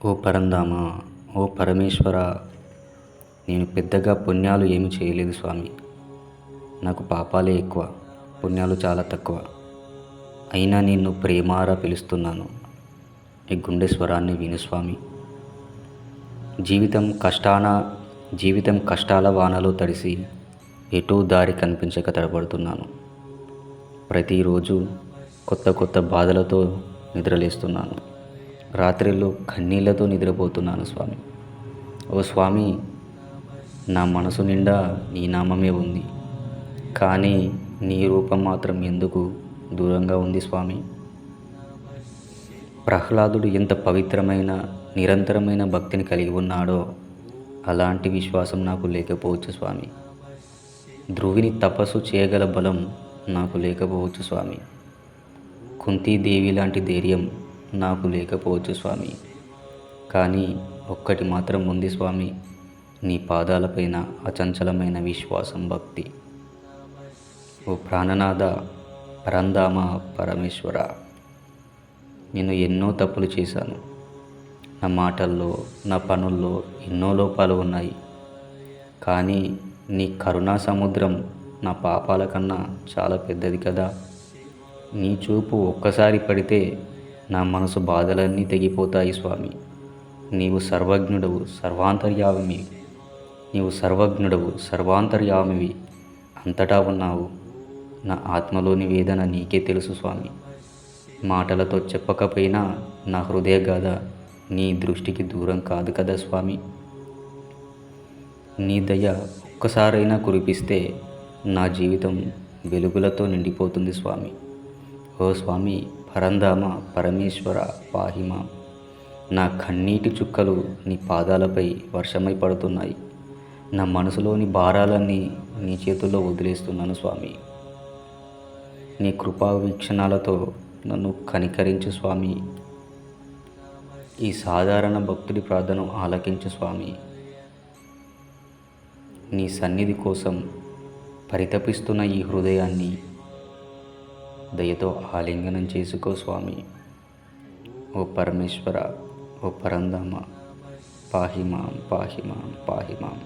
ఓ పరంధామ, ఓ పరమేశ్వర, నేను పెద్దగా పుణ్యాలు ఏమి చేయలేదు స్వామి. నాకు పాపాలే ఎక్కువ, పుణ్యాలు చాలా తక్కువ. అయినా నిన్ను ప్రేమారా పిలుస్తున్నాను. ఈ గుండె స్వరాన్ని విను స్వామి. జీవితం కష్టాల వానలో తడిసి ఎటూ దారి కనిపించక తడబడుతున్నాను. ప్రతిరోజు కొత్త కొత్త బాధలతో నిద్రలేస్తున్నాను. రాత్రిళ్ళు కన్నీళ్లతో నిద్రపోతున్నాను స్వామి. ఓ స్వామి, నా మనసు నిండా నీ నామమే ఉంది, కానీ నీ రూపం మాత్రం ఎందుకు దూరంగా ఉంది స్వామి. ప్రహ్లాదుడు ఎంత పవిత్రమైన నిరంతరమైన భక్తిని కలిగి ఉన్నాడో అలాంటి విశ్వాసం నాకు లేకపోవచ్చు స్వామి. ధ్రువిని తపస్సు చేయగల బలం నాకు లేకపోవచ్చు స్వామి. కుంతీదేవి లాంటి ధైర్యం నాకు లేకపోవచ్చు స్వామి. కానీ ఒక్కటి మాత్రం ఉంది స్వామి, నీ పాదాలపైన అచంచలమైన విశ్వాసం, భక్తి. ఓ ప్రాణనాథ, పరంధామ, పరమేశ్వర, నేను ఎన్నో తప్పులు చేశాను. నా మాటల్లో, నా పనుల్లో ఎన్నో లోపాలు ఉన్నాయి. కానీ నీ కరుణా సముద్రం నా పాపాల కన్నా చాలా పెద్దది కదా. నీ చూపు ఒక్కసారి పడితే నా మనసు బాధలన్నీ తెగిపోతాయి స్వామి. నీవు సర్వజ్ఞుడవు, సర్వాంతర్యామివి, అంతటా ఉన్నావు. నా ఆత్మలోని వేదన నీకే తెలుసు స్వామి. మాటలతో చెప్పకపోయినా నా హృదయ గాథ నీ దృష్టికి దూరం కాదు కదా స్వామి. నీ దయ ఒక్కసారైనా కురిపిస్తే నా జీవితం వెలుగులతో నిండిపోతుంది స్వామి. ఓ స్వామి, పరంధామ, పరమేశ్వర, పాహిమా. నా కన్నీటి చుక్కలు నీ పాదాలపై వర్షమై పడుతున్నాయి. నా మనసులోని భారాలన్నీ నీ చేతుల్లో వదిలేస్తున్నాను స్వామి. నీ కృపా వీక్షణాలతో నన్ను కనికరించు స్వామి. ఈ సాధారణ భక్తుడి ప్రార్థన ఆలకించు స్వామి. నీ సన్నిధి కోసం పరితపిస్తున్న ఈ హృదయాన్ని దయతో ఆలింగనం చేసుకో స్వామి. ఓ పరమేశ్వర, ఓ పరంధామ, పాహిమాం, పాహిమాం, పాహిమాం.